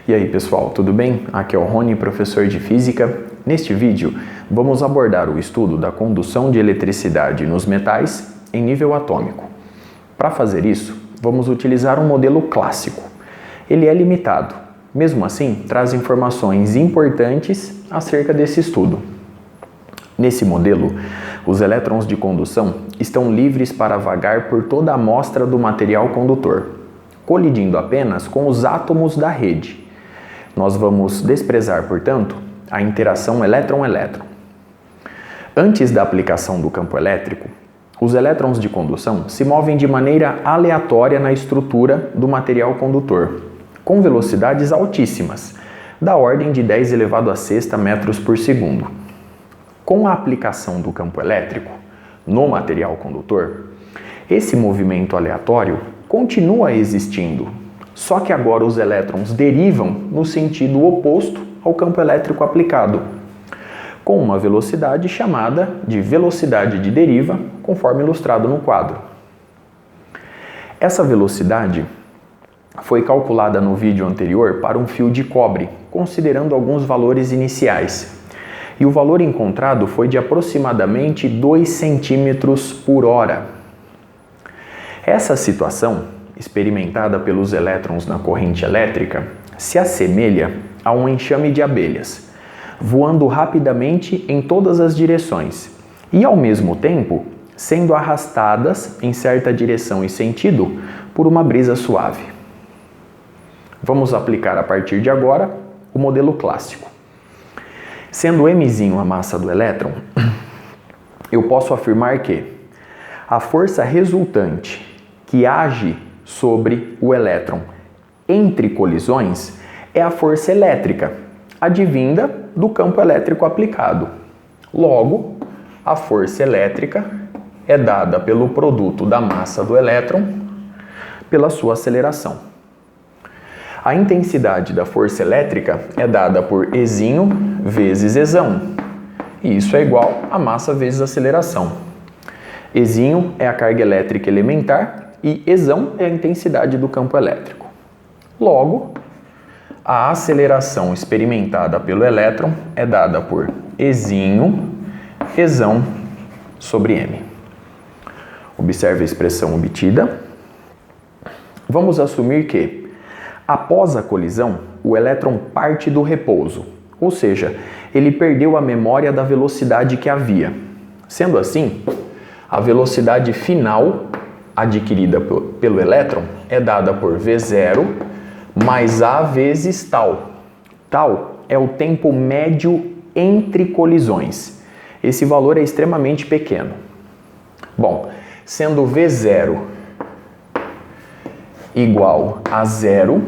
E aí pessoal, tudo bem? Aqui é o Rony, professor de Física. Neste vídeo, vamos abordar o estudo da condução de eletricidade nos metais em nível atômico. Para fazer isso, vamos utilizar um modelo clássico. Ele é limitado, mesmo assim, traz informações importantes acerca desse estudo. Nesse modelo, os elétrons de condução estão livres para vagar por toda a amostra do material condutor, colidindo apenas com os átomos da rede. Nós vamos desprezar, portanto, a interação elétron-elétron. Antes da aplicação do campo elétrico, os elétrons de condução se movem de maneira aleatória na estrutura do material condutor, com velocidades altíssimas, da ordem de 10 elevado a 6 metros por segundo. Com a aplicação do campo elétrico no material condutor, esse movimento aleatório continua existindo, só que agora os elétrons derivam no sentido oposto ao campo elétrico aplicado, com uma velocidade chamada de velocidade de deriva, conforme ilustrado no quadro. Essa velocidade foi calculada no vídeo anterior para um fio de cobre, considerando alguns valores iniciais. E o valor encontrado foi de aproximadamente 2 centímetros por hora. Essa situação, experimentada pelos elétrons na corrente elétrica, se assemelha a um enxame de abelhas, voando rapidamente em todas as direções e, ao mesmo tempo, sendo arrastadas em certa direção e sentido por uma brisa suave. Vamos aplicar a partir de agora o modelo clássico. Sendo mzinho a massa do elétron, eu posso afirmar que a força resultante que age sobre o elétron entre colisões é a força elétrica, advinda do campo elétrico aplicado. Logo, a força elétrica é dada pelo produto da massa do elétron pela sua aceleração. A intensidade da força elétrica é dada por Ezinho vezes Ezão, e isso é igual a massa vezes aceleração. Ezinho é a carga elétrica elementar e Ezão é a intensidade do campo elétrico. Logo, a aceleração experimentada pelo elétron é dada por Ezinho, Ezão sobre m. Observe a expressão obtida. Vamos assumir que, após a colisão, o elétron parte do repouso, ou seja, ele perdeu a memória da velocidade que havia. Sendo assim, a velocidade final adquirida pelo elétron é dada por V0 mais A vezes tal. Tal é o tempo médio entre colisões. Esse valor é extremamente pequeno. Bom, sendo V0 igual a zero,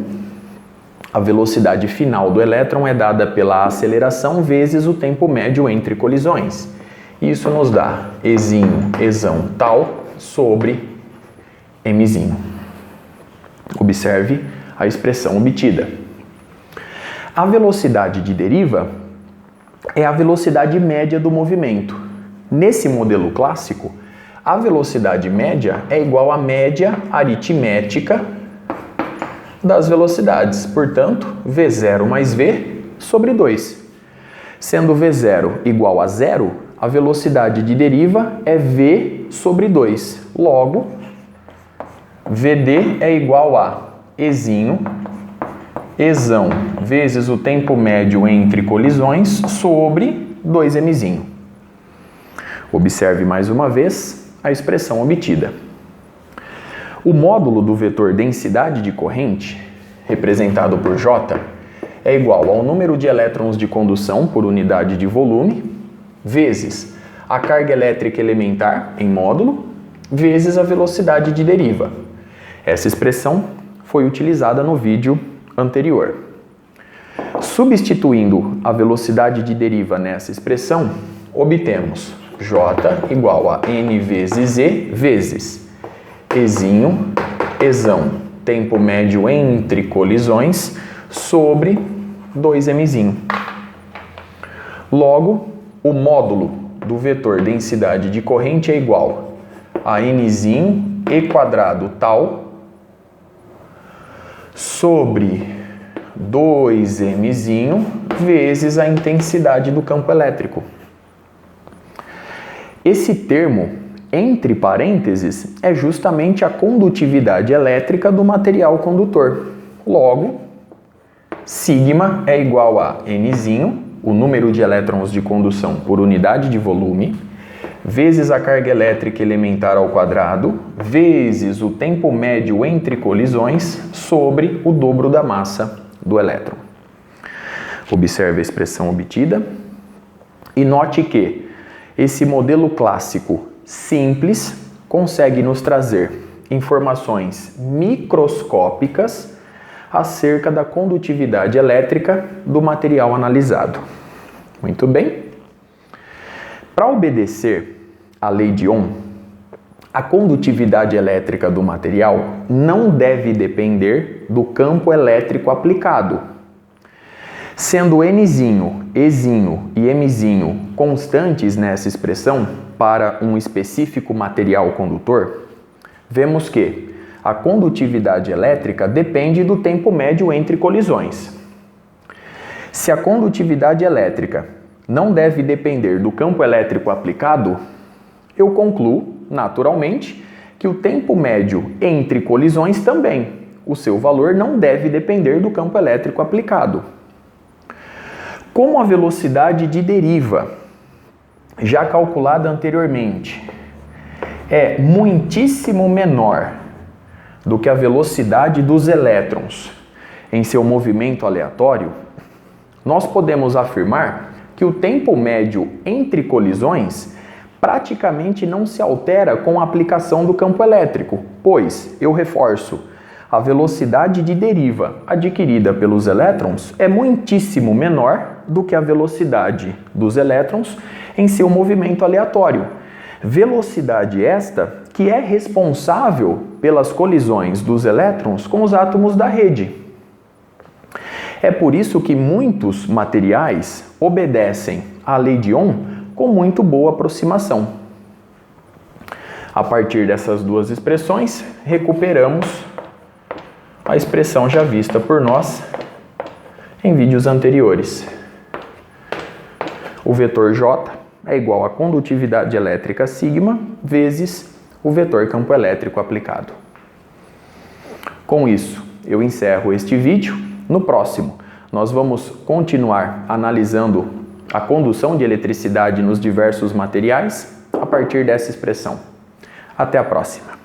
a velocidade final do elétron é dada pela aceleração vezes o tempo médio entre colisões. Isso nos dá Ezinho, Ezão, tal sobre mzinho. Observe a expressão obtida. A velocidade de deriva é a velocidade média do movimento. Nesse modelo clássico, a velocidade média é igual à média aritmética das velocidades, portanto, V0 mais V sobre 2. Sendo V0 igual a zero, a velocidade de deriva é V sobre 2. Logo, VD é igual a Ezinho, Ezão vezes o tempo médio entre colisões sobre 2mzinho. Observe mais uma vez a expressão obtida. O módulo do vetor densidade de corrente, representado por J, é igual ao número de elétrons de condução por unidade de volume, vezes a carga elétrica elementar em módulo, vezes a velocidade de deriva. Essa expressão foi utilizada no vídeo anterior. Substituindo a velocidade de deriva nessa expressão, obtemos J igual a N vezes E vezes Ezinho, Ezão, tempo médio entre colisões, sobre 2mzinho. Logo, o módulo do vetor densidade de corrente é igual a Nzinho E quadrado tal sobre 2m vezes a intensidade do campo elétrico. Esse termo, entre parênteses, é justamente a condutividade elétrica do material condutor. Logo, sigma é igual a Nzinho, o número de elétrons de condução por unidade de volume, vezes a carga elétrica elementar ao quadrado, vezes o tempo médio entre colisões, sobre o dobro da massa do elétron. Observe a expressão obtida e note que esse modelo clássico simples consegue nos trazer informações microscópicas acerca da condutividade elétrica do material analisado. Muito bem. Para obedecer à lei de Ohm, a condutividade elétrica do material não deve depender do campo elétrico aplicado. Sendo Nzinho, Ezinho e Mzinho constantes nessa expressão para um específico material condutor, vemos que a condutividade elétrica depende do tempo médio entre colisões. Se a condutividade elétrica não deve depender do campo elétrico aplicado, eu concluo, naturalmente, que o tempo médio entre colisões também. O seu valor não deve depender do campo elétrico aplicado. Como a velocidade de deriva, já calculada anteriormente, é muitíssimo menor do que a velocidade dos elétrons em seu movimento aleatório, nós podemos afirmar que o tempo médio entre colisões praticamente não se altera com a aplicação do campo elétrico, pois, eu reforço, a velocidade de deriva adquirida pelos elétrons é muitíssimo menor do que a velocidade dos elétrons em seu movimento aleatório. Velocidade esta que é responsável pelas colisões dos elétrons com os átomos da rede. É por isso que muitos materiais obedecem à lei de Ohm com muito boa aproximação. A partir dessas duas expressões, recuperamos a expressão já vista por nós em vídeos anteriores. O vetor J é igual à condutividade elétrica sigma vezes o vetor campo elétrico aplicado. Com isso, eu encerro este vídeo. No próximo, nós vamos continuar analisando a condução de eletricidade nos diversos materiais a partir dessa expressão. Até a próxima!